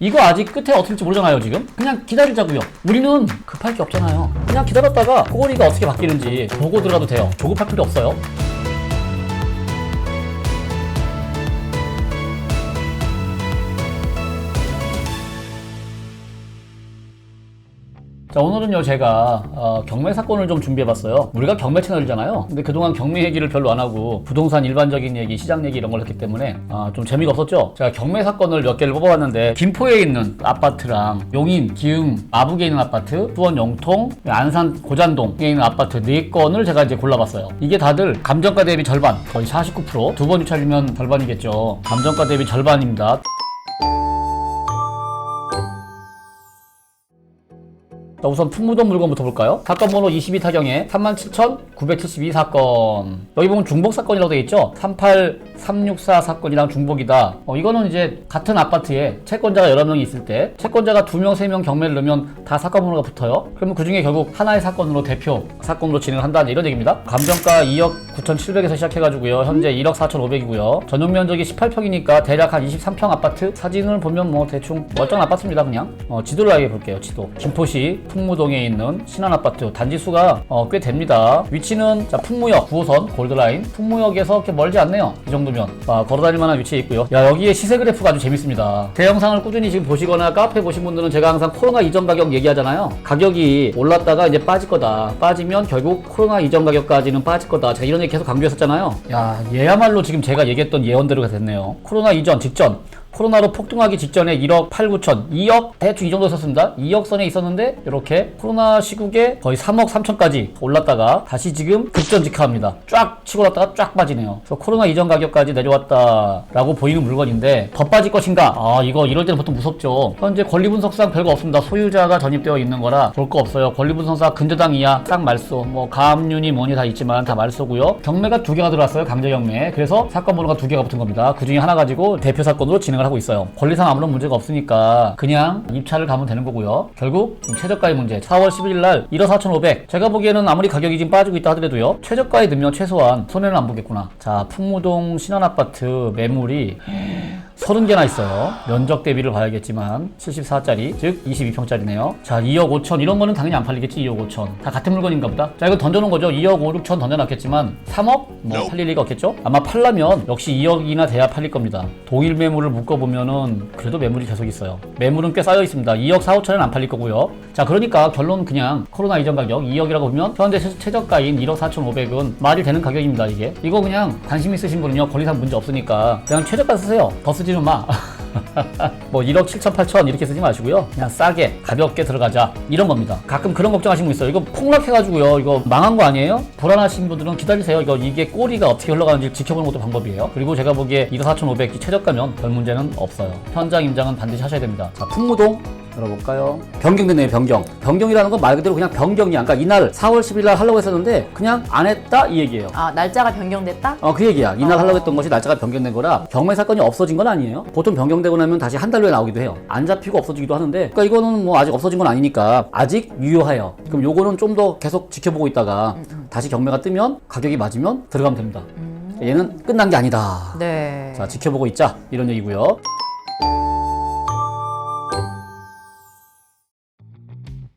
이거 아직 끝에 어떻게 될지 모르잖아요. 지금 그냥 기다리자고요. 우리는 급할 게 없잖아요. 그냥 기다렸다가 꼬리가 어떻게 바뀌는지 보고 들어가도 돼요. 조급할 필요 없어요. 자, 오늘은요 제가 경매 사건을 좀 준비해봤어요. 우리가 경매 채널이잖아요. 근데 그동안 경매 얘기를 별로 안 하고 부동산 일반적인 얘기, 시장 얘기 이런 걸 했기 때문에 좀 재미가 없었죠. 제가 경매 사건을 몇 개를 뽑아봤는데 김포에 있는 아파트랑 용인, 기흥, 마북에 있는 아파트, 수원 영통, 안산 고잔동에 있는 아파트 4건을 제가 이제 골라봤어요. 이게 다들 감정가 대비 절반, 거의 49%, 두 번 유찰이면 절반이겠죠. 감정가 대비 절반입니다. 자, 우선 풍무동 물건부터 볼까요? 사건 번호 22타경에 37,972 사건. 여기 보면 중복 사건이라고 되어 있죠? 38364 사건이랑 중복이다. 이거는 이제 같은 아파트에 채권자가 여러 명이 있을 때 채권자가 2명, 3명 경매를 넣으면 다 사건 번호가 붙어요. 그러면 그 중에 결국 하나의 사건으로 대표 사건으로 진행을 한다는 이런 얘기입니다. 감정가 2억 9,700에서 시작해가지고요. 현재 1억 4,500이고요. 전용 면적이 18평이니까 대략 한 23평 아파트. 사진을 보면 뭐 대충 멀쩡한 아파트입니다. 그냥 지도를 아예 볼게요. 지도. 김포시 풍무동에 있는 신한아파트 단지수가 꽤 됩니다. 위치는 자, 풍무역 9호선 골드라인 풍무역에서 그렇게 멀지 않네요. 이 정도면 걸어다닐 만한 위치에 있고요. 야, 여기에 시세 그래프가 아주 재밌습니다. 제 영상을 꾸준히 지금 보시거나 카페 보신 분들은 제가 항상 코로나 이전 가격 얘기하잖아요. 가격이 올랐다가 이제 빠질 거다. 빠지면 결국 코로나 이전 가격까지는 빠질 거다. 제가 이런 얘기 계속 강조했었잖아요. 야, 얘야말로 지금 제가 얘기했던 예언대로가 됐네요. 코로나 이전 직전 코로나로 폭등하기 직전에 1억 8, 9천, 2억 대충 이 정도 썼습니다. 2억 선에 있었는데 이렇게 코로나 시국에 거의 3억 3천까지 올랐다가 다시 지금 급전직하합니다. 쫙 치고 올랐다가 쫙 빠지네요. 그래서 코로나 이전 가격까지 내려왔다라고 보이는 물건인데 더 빠질 것인가? 이거 이럴 때는 보통 무섭죠. 현재 권리분석상 별거 없습니다. 소유자가 전입되어 있는 거라 볼 거 없어요. 권리분석상 근저당 이하 딱 말소, 뭐 가압류니 뭐니 다 있지만 다 말소고요. 경매가 2개가 들어왔어요. 강제경매. 그래서 사건 번호가 2개가 붙은 겁니다. 그 중에 하나 가지고 대표 사건으로 진행을 하고 있어요. 권리상 아무런 문제가 없으니까 그냥 입찰을 가면 되는 거고요. 결국 최저가의 문제. 4월 11일 날 1억 4,500. 제가 보기에는 아무리 가격이 지금 빠지고 있다 하더라도요. 최저가에 넣으면 최소한 손해는 안 보겠구나. 자, 풍무동 신한아파트 매물이 30개나 있어요. 면적 대비를 봐야겠지만 74짜리 즉 22평짜리네요. 자, 2억 5천 이런 거는 당연히 안 팔리겠지. 2억 5천 다 같은 물건인가 보다. 자, 이거 던져놓은 거죠. 2억 5, 6천 던져놨겠지만 3억? 뭐 팔릴 리가 없겠죠. 아마 팔려면 역시 2억이나 돼야 팔릴 겁니다. 동일 매물을 묶어보면은 그래도 매물이 계속 있어요. 매물은 꽤 쌓여 있습니다. 2억 4, 5천은 안 팔릴 거고요. 자, 그러니까 결론 그냥 코로나 이전 가격 2억이라고 보면 현재 최저가인 1억 4,500은 말이 되는 가격입니다. 이거 그냥 관심 있으신 분은요. 권리상 문제 없으니까 그냥 최저가 쓰세요. 더 쓰지는 마. 뭐 1억 7천 8천 이렇게 쓰지 마시고요. 그냥 싸게 가볍게 들어가자 이런 겁니다. 가끔 그런 걱정하시는 분 있어요. 이거 폭락해가지고요. 이거 망한 거 아니에요? 불안하신 분들은 기다리세요. 이게 꼬리가 어떻게 흘러가는지 지켜보는 것도 방법이에요. 그리고 제가 보기에 1억 4,500이 최저가면 별 문제는 없어요. 현장 임장은 반드시 하셔야 됩니다. 자, 풍무동 열어볼까요? 변경됐네요. 변경이라는 건 말 그대로 그냥 변경이야. 그러니까 이날 4월 10일 날 하려고 했었는데 그냥 안 했다 이 얘기예요. 날짜가 변경됐다? 그 얘기야. 이날 하려고 했던 것이 날짜가 변경된 거라 경매 사건이 없어진 건 아니에요. 보통 변경되고 나면 다시 한 달 후에 나오기도 해요. 안 잡히고 없어지기도 하는데 그러니까 이거는 뭐 아직 없어진 건 아니니까 아직 유효해요. 그럼 요거는 좀 더 계속 지켜보고 있다가 다시 경매가 뜨면 가격이 맞으면 들어가면 됩니다. 얘는 끝난 게 아니다. 네. 자, 지켜보고 있자 이런 얘기고요.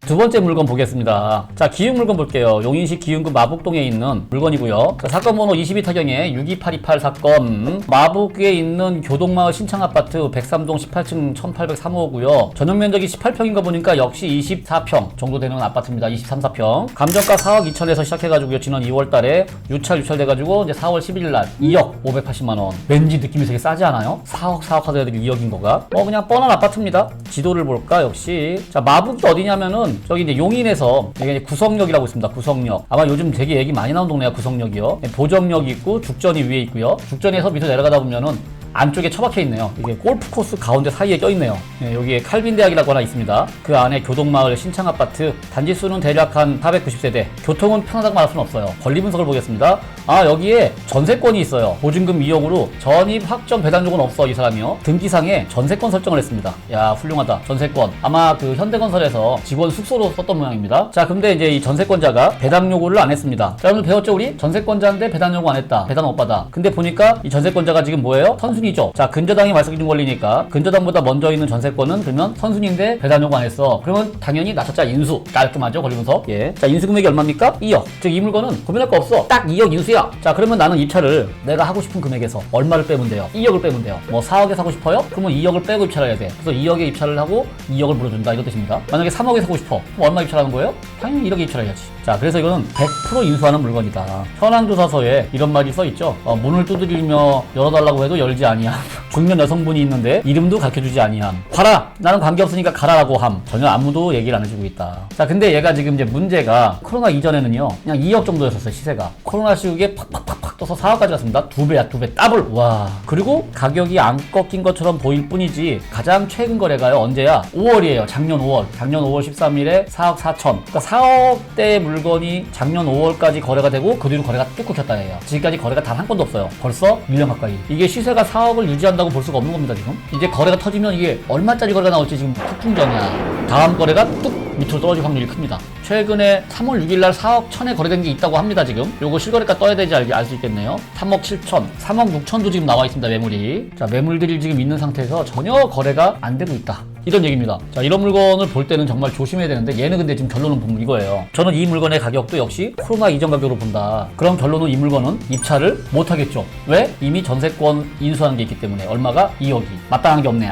두 번째 물건 보겠습니다. 자, 기흥 물건 볼게요. 용인시 기흥구 마북동에 있는 물건이고요. 자, 사건 번호 22타경에 62828 사건. 마북에 있는 교동마을 신창아파트 103동 18층 1803호고요. 전용 면적이 18평인 거 보니까 역시 24평 정도 되는 아파트입니다. 23, 4평. 감정가 4억 2천에서 시작해가지고요. 지난 2월 달에 유찰돼가지고 이제 4월 11일 날 2억 580만 원. 왠지 느낌이 되게 싸지 않아요? 4억 하더라도 2억인 거가. 그냥 뻔한 아파트입니다. 지도를 볼까 역시. 자, 마북이 어디냐면은 저기 이제 용인에서 여기 이제 구성역이라고 있습니다. 구성역. 아마 요즘 되게 얘기 많이 나온 동네가 구성역이요. 보정역이 있고 죽전이 위에 있고요. 죽전에서 밑으로 내려가다 보면은 안쪽에 처박혀 있네요. 이게 골프코스 가운데 사이에 껴있네요. 여기에 칼빈대학이라고 하나 있습니다. 그 안에 교동마을 신창아파트 단지수는 대략 한 490세대. 교통은 편하다고 말할 수는 없어요. 권리분석을 보겠습니다. 여기에 전세권이 있어요. 보증금 2억으로 전입 확정 배당 요구는 없어 이 사람이요. 등기상에 전세권 설정을 했습니다. 야, 훌륭하다. 전세권. 아마 그 현대건설에서 직원 숙소로 썼던 모양입니다. 자, 근데 이제 이 전세권자가 배당 요구를 안 했습니다. 자, 오늘 배웠죠 우리? 전세권자인데 배당 요구 안 했다. 배당 못 받아. 근데 보니까 이 전세권자가 지금 뭐예요? 선순위 선순위죠. 자, 근저당이 말씀드린 권리니까 근저당보다 먼저 있는 전세권은 그러면 선순위인데 배당 요구 안 했어. 그러면 당연히 낮췄자 인수. 깔끔하죠, 권리분석. 예. 자, 인수 금액이 얼마입니까? 2억. 즉 이 물건은 고민할 거 없어. 딱 2억 인수야. 자, 그러면 나는 입찰을 내가 하고 싶은 금액에서 얼마를 빼면 돼요? 2억을 빼면 돼요. 뭐 4억에 사고 싶어요? 그러면 2억을 빼고 입찰을 해야 돼. 그래서 2억에 입찰을 하고 2억을 물어준다 이런 뜻입니다. 만약에 3억에 사고 싶어. 그럼 얼마 입찰하는 거예요? 당연히 1억에 입찰을 해야지. 자, 그래서 이거는 100% 인수하는 물건이다. 현황조사서에 이런 말이 써있죠. 문을 두드리며 열어달라고 해도 열지 아니함. 중년 여성분이 있는데 이름도 가르쳐주지 아니함. 가라! 나는 관계없으니까 가라라고 함. 전혀 아무도 얘기를 안 해주고 있다. 자, 근데 얘가 지금 이제 문제가 코로나 이전에는요 그냥 2억 정도였었어요. 시세가. 코로나 시국에 팍팍팍팍 떠서 4억까지 갔습니다. 2배야 2배 더블. 와. 그리고 가격이 안 꺾인 것처럼 보일 뿐이지 가장 최근 거래가요 언제야? 5월이에요. 작년 5월. 작년 5월 13일에 4억 4천. 그러니까 4억대 물건이 작년 5월까지 거래가 되고 그 뒤로 거래가 뚝 끊겼다 해요. 지금까지 거래가 단 한 건도 없어요. 벌써 1년 가까이. 이게 시세가 4억을 유지한다고 볼 수가 없는 겁니다. 지금 이제 거래가 터지면 이게 얼마짜리 거래가 나올지 지금 폭풍전이야. 다음 거래가 뚝 밑으로 떨어질 확률이 큽니다. 최근에 3월 6일날 4억 1천에 거래된 게 있다고 합니다. 지금 요거 실거래가 떠야 되지 알 수 있겠네요. 3억 7천, 3억 6천도 지금 나와 있습니다. 매물이. 자, 매물들이 지금 있는 상태에서 전혀 거래가 안 되고 있다. 이런 얘기입니다. 자, 이런 물건을 볼 때는 정말 조심해야 되는데 얘는 근데 지금 결론은 보면 이거예요. 저는 이 물건의 가격도 역시 코로나 이전 가격으로 본다. 그럼 결론은 이 물건은 입찰을 못 하겠죠. 왜? 이미 전세권 인수하는 게 있기 때문에. 얼마가? 2억이. 마땅한 게 없네.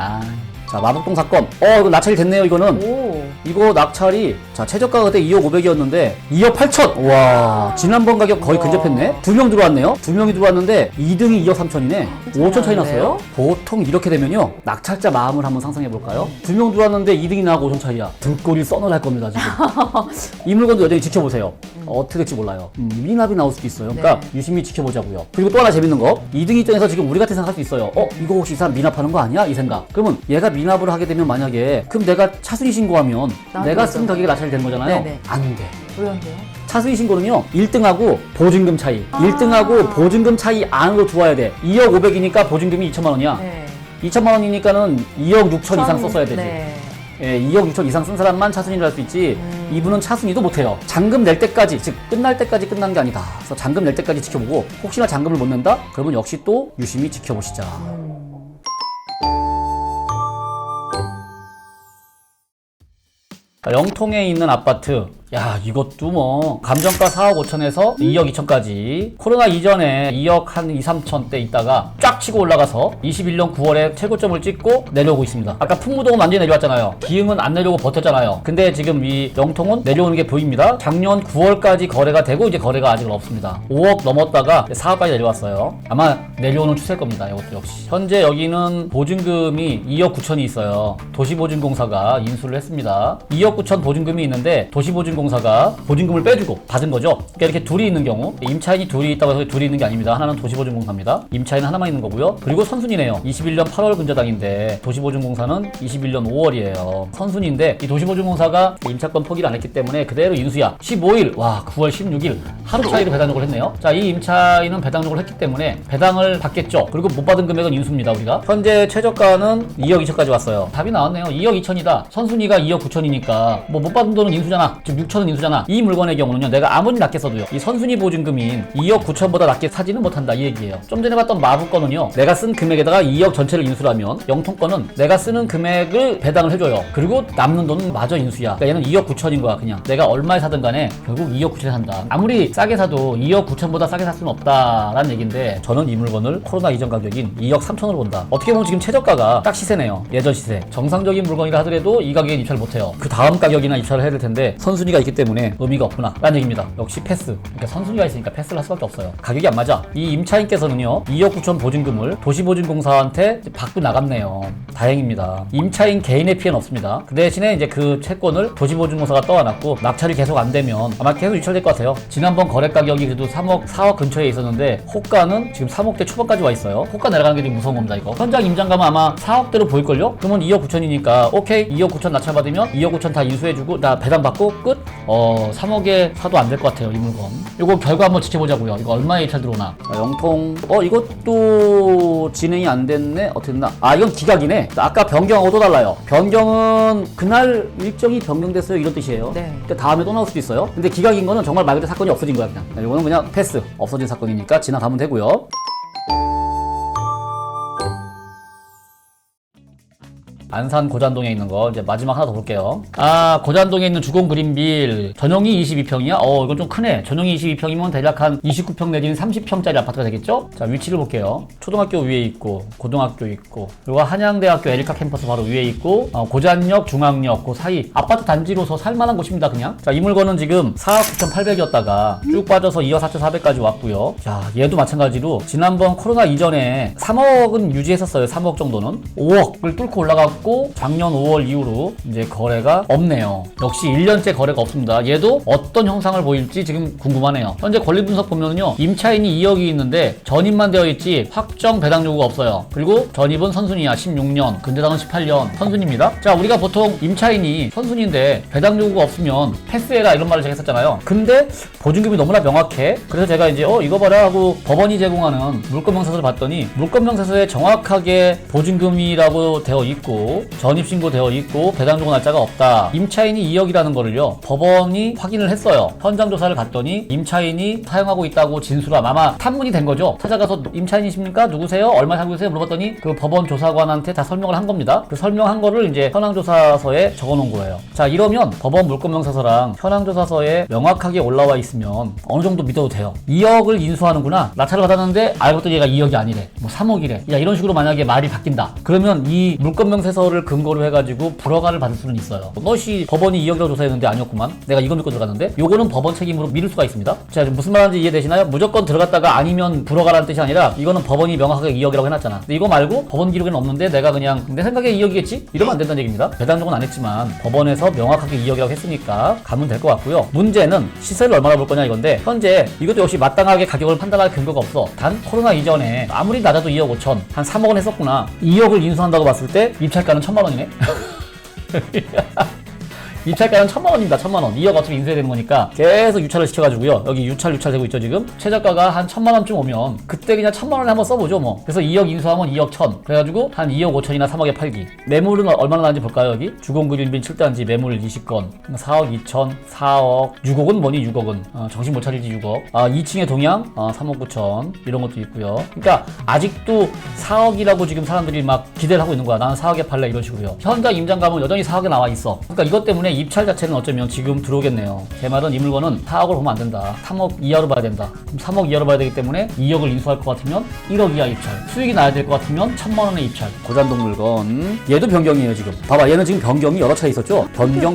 자, 마북동 사건. 이거 낙찰이 됐네요, 이거는. 오. 이거 낙찰이, 자, 최저가가 그때 2억 5백이었는데, 2억 8천! 와, 지난번 가격 거의 근접했네? 2명 들어왔네요? 2명이 들어왔는데, 2등이 2억 3천이네? 5천 차이 났어요? 보통 이렇게 되면요, 낙찰자 마음을 한번 상상해볼까요? 2명 들어왔는데 2등이 나하고 5천 차이야. 등골이 써널할 겁니다, 지금. 이 물건도 여전히 지켜보세요. 어떻게 될지 몰라요. 미납이 나올 수도 있어요. 그러니까 유심히 지켜보자고요. 그리고 또 하나 재밌는 거, 2등 입장에서 지금 우리 같은 생각할 수 있어요. 이거 혹시 이 사람 미납하는 거 아니야? 이 생각. 그러면 얘가 미납을 하게 되면 만약에 그럼 내가 차순위 신고하면 내가 쓴 가격이 낙찰이 되는 거잖아요. 네네. 안 돼. 왜 안 돼요? 차순위 신고는요 1등하고 보증금 차이 1등하고 보증금 차이 안으로 들어와야 돼. 2억 5백이니까 보증금이 2천만 원이야. 네. 2천만 원이니까는 2억 6천 이상 썼어야 되지. 네. 예, 2억 6천 이상 쓴 사람만 차순위를 할 수 있지. 이분은 차순위도 못해요. 잔금 낼 때까지, 즉 끝날 때까지 끝난 게 아니다. 그래서 잔금 낼 때까지 지켜보고 혹시나 잔금을 못 낸다? 그러면 역시 또 유심히 지켜보시자. 자, 영통에 있는 아파트. 야, 이것도 뭐 감정가 4억 5천에서 2억 2천까지 코로나 이전에 2억 한 2, 3천대 있다가 쫙 치고 올라가서 21년 9월에 최고점을 찍고 내려오고 있습니다. 아까 풍무동은 완전히 내려왔잖아요. 기흥은 안 내려오고 버텼잖아요. 근데 지금 이 영통은 내려오는 게 보입니다. 작년 9월까지 거래가 되고 이제 거래가 아직은 없습니다. 5억 넘었다가 4억까지 내려왔어요. 아마 내려오는 추세일 겁니다. 이것도 역시. 현재 여기는 보증금이 2억 9천이 있어요. 도시보증공사가 인수를 했습니다. 2억 9천 보증금이 있는데 도시보증공사가 보증금을 빼주고 받은 거죠. 그러니까 이렇게 둘이 있는 경우, 임차인이 둘이 있다고 해서 둘이 있는 게 아닙니다. 하나는 도시보증공사입니다. 임차인은 하나만 있는 거고요. 그리고 선순위네요. 21년 8월 근저당인데 도시보증공사는 21년 5월이에요. 선순위인데 이 도시보증공사가 임차권 포기를 안 했기 때문에 그대로 인수야. 15일, 와 9월 16일 하루 차이로 배당 요구를 했네요. 자, 이 임차인은 배당 요구를 했기 때문에 배당을 받겠죠. 그리고 못 받은 금액은 인수입니다. 우리가 현재 최저가는 2억 2천까지 왔어요. 답이 나왔네요. 2억 2천이다. 선순위가 2억 9천이니까 뭐 못 받은 돈은 인수잖아. 즉 6천은 인수잖아. 이 물건의 경우는요, 내가 아무리 낮게 써도요, 이 선순위 보증금인 2억 9천보다 낮게 사지는 못한다 이 얘기예요. 좀 전에 봤던 마부건은요, 내가 쓴 금액에다가 2억 전체를 인수라면 영통건은 내가 쓰는 금액을 배당을 해줘요. 그리고 남는 돈은 마저 인수야. 그러니까 얘는 2억 9천인 거야. 그냥 내가 얼마에 사든 간에 결국 2억 9천에 산다. 아무리 싸게 사도 2억 9천보다 싸게 살 수는 없다라는 얘기인데, 저는 이 물건을 코로나 이전 가격인 2억 3천으로 본다. 어떻게 보면 지금 최저가가 딱 시세네요. 예전 시세. 정상적인 물건이라 하더라도 이 가격에 입찰 못해요. 그 다음 가격이나 입찰을 해야 될 텐데 선순위가 있기 때문에 의미가 없구나 라는 얘기입니다. 역시 패스. 그러니까 선순위가 있으니까 패스를 할 수밖에 없어요. 가격이 안 맞아. 이 임차인께서는요 2억 9천 보증금을 도시보증공사한테 받고 나갔네요. 다행입니다. 임차인 개인의 피해는 없습니다. 그 대신에 이제 그 채권을 도시보증공사가 떠안았고 낙찰이 계속 안 되면 아마 계속 유찰될 것 같아요. 지난번 거래 가격이 그래도 3억 4억 근처에 있었는데 호가는 지금 3억대 초반까지 와 있어요. 호가 내려가는 게 되게 무서운 겁니다. 이거 현장 임장 가면 아마 4억대로 보일걸요? 그러면 2억 9천이니까 오케이 2억 9천 낙찰 받으면 2억 9천 다 인수해주고 나 배당 받고 끝? 3억에 사도 안 될 것 같아요. 이 물건. 이거 결과 한번 지켜보자고요. 이거 얼마에 입찰 들어오나. 자, 영통 이것도 진행이 안 됐네. 어떻게 됐나? 이건 기각이네. 아까 변경하고 또 달라요. 변경은 그날 일정이 변경됐어요 이런 뜻이에요. 네. 그러니까 다음에 또 나올 수도 있어요. 근데 기각인 거는 정말 말 그대로 사건이 없어진 거야. 그냥 이거는 그냥 패스. 없어진 사건이니까 지나가면 되고요. 안산 고잔동에 있는 거 이제 마지막 하나 더 볼게요. 아, 고잔동에 있는 주공 그린빌 전용이 22평이야? 이건 좀 크네. 전용이 22평이면 대략 한 29평 내지는 30평짜리 아파트가 되겠죠? 자, 위치를 볼게요. 초등학교 위에 있고 고등학교 있고 그리고 한양대학교 에리카 캠퍼스 바로 위에 있고 고잔역, 중앙역 그 사이 아파트 단지로서 살만한 곳입니다. 그냥. 자, 이 물건은 지금 4억 9,800이었다가 쭉 빠져서 2억 4,400까지 왔고요. 자, 얘도 마찬가지로 지난번 코로나 이전에 3억은 유지했었어요. 3억 정도는 5억을 뚫고 올라갔고 작년 5월 이후로 이제 거래가 없네요. 역시 1년째 거래가 없습니다. 얘도 어떤 형상을 보일지 지금 궁금하네요. 현재 권리 분석 보면요, 임차인이 2억이 있는데 전입만 되어 있지 확정 배당 요구가 없어요. 그리고 전입은 선순위야. 16년, 근저당은 18년 선순위입니다. 자, 우리가 보통 임차인이 선순위인데 배당 요구가 없으면 패스해라 이런 말을 제가 했었잖아요. 근데 보증금이 너무나 명확해. 그래서 제가 이제 이거 봐라 하고 법원이 제공하는 물권명세서를 봤더니 물권명세서에 정확하게 보증금이라고 되어 있고 전입신고 되어 있고 배당 요구 날짜가 없다. 임차인이 2억이라는 거를요, 법원이 확인을 했어요. 현장 조사를 갔더니 임차인이 사용하고 있다고 진술함. 아마 탐문이 된 거죠. 찾아가서 임차인이십니까? 누구세요? 얼마 살고 계세요? 물어봤더니 그 법원 조사관한테 다 설명을 한 겁니다. 그 설명한 거를 이제 현황조사서에 적어 놓은 거예요. 자, 이러면 법원 물권명세서랑 현황조사서에 명확하게 올라와 있으면 어느 정도 믿어도 돼요. 2억을 인수하는구나. 낙찰을 받았는데 알고 봤더니 얘가 2억이 아니래. 뭐 3억이래. 야, 이런 식으로 만약에 말이 바뀐다. 그러면 이 물권명세서를 근거로 해가지고 불허가를 받을 수는 있어요. 너씨 법원이 2억이라고 조사했는데 아니었구만. 내가 이거 믿고 들어갔는데 요거는 법원 책임으로 미룰 수가 있습니다. 자, 무슨 말하는지 이해되시나요? 무조건 들어갔다가 아니면 불허가라는 뜻이 아니라 이거는 법원이 명확하게 2억이라고 해놨잖아. 근데 이거 말고 법원 기록에는 없는데 내가 그냥 내 생각에 2억이겠지? 이러면 안 된다는 얘기입니다. 배당 요구는 안 했지만 법원에서 명확하게 2억이라고 했으니까 가면 될 것 같고요. 문제는 시세를 얼마나 볼 거냐 이건데 현재 이것도 역시 마땅하게 가격을 판단할 근거가 없어. 단 코로나 이전에 아무리 낮아도 2억 5천 한 3억은 했었구나. 2억을 인수한다고 봤을 때 입찰가는 1,000만 원이네. 입찰가는 1,000만 원입니다. 1,000만 원. 2억 어차피 인수해야 되는 거니까 계속 유찰을 시켜가지고요. 여기 유찰 되고 있죠 지금. 최저가가 한 1,000만 원쯤 오면 그때 그냥 1,000만 원에 한번 써보죠 뭐. 그래서 2억 인수하면 2억 1,000. 그래가지고 한 2억 5천이나 3억에 팔기. 매물은 얼마나 나는지 볼까요 여기? 주공그린빌 7단지 매물 20건. 4억 2천, 4억. 6억은 뭐니 6억은. 정신 못 차리지 6억. 2층에 동양 3억 9천. 이런 것도 있고요. 그러니까 아직도 4억이라고 지금 사람들이 막 기대를 하고 있는 거야. 나는 4억에 팔래 이런 식으로요. 현장 임장 가면 여전히 4억에 나와 있어. 그러니까 이것 때문에 입찰 자체는 어쩌면 지금 들어오겠네요. 제 말은 이 물건은 4억을 보면 안 된다. 3억 이하로 봐야 된다. 그럼 3억 이하로 봐야 되기 때문에 2억을 인수할 것 같으면 1억 이하 입찰. 수익이 나야 될 것 같으면 1,000만 원의 입찰. 고잔동 물건. 얘도 변경이에요 지금. 봐봐, 얘는 지금 변경이 여러 차례 있었죠. 변경,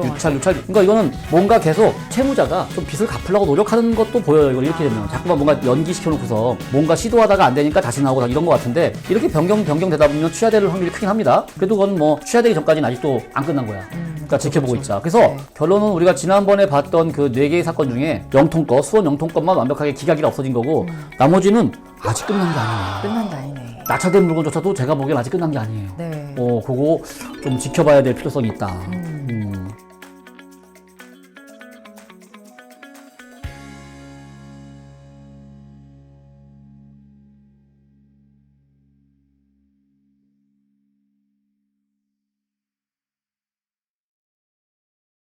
유찰. 그러니까 이거는 뭔가 계속 채무자가 좀 빚을 갚으려고 노력하는 것도 보여요. 이걸 이렇게 되면 자꾸만 뭔가 연기시켜놓고서 뭔가 시도하다가 안 되니까 다시 나오고 이런 것 같은데 이렇게 변경되다 보면 취하될 확률이 크긴 합니다. 그래도 그건 뭐 취하되기 전까지는 아직도 안 끝난 거야. 그러니까 지켜보고 있자. 그래서 결론은 우리가 지난번에 봤던 그 4개의 사건 중에 영통권, 수원 영통권만 완벽하게 기각이라 없어진 거고 나머지는 아직 끝난 게 아니에요. 끝난 게 아니네. 낙찰된 물건조차도 제가 보기엔 아직 끝난 게 아니에요. 네. 그거 좀 지켜봐야 될 필요성이 있다.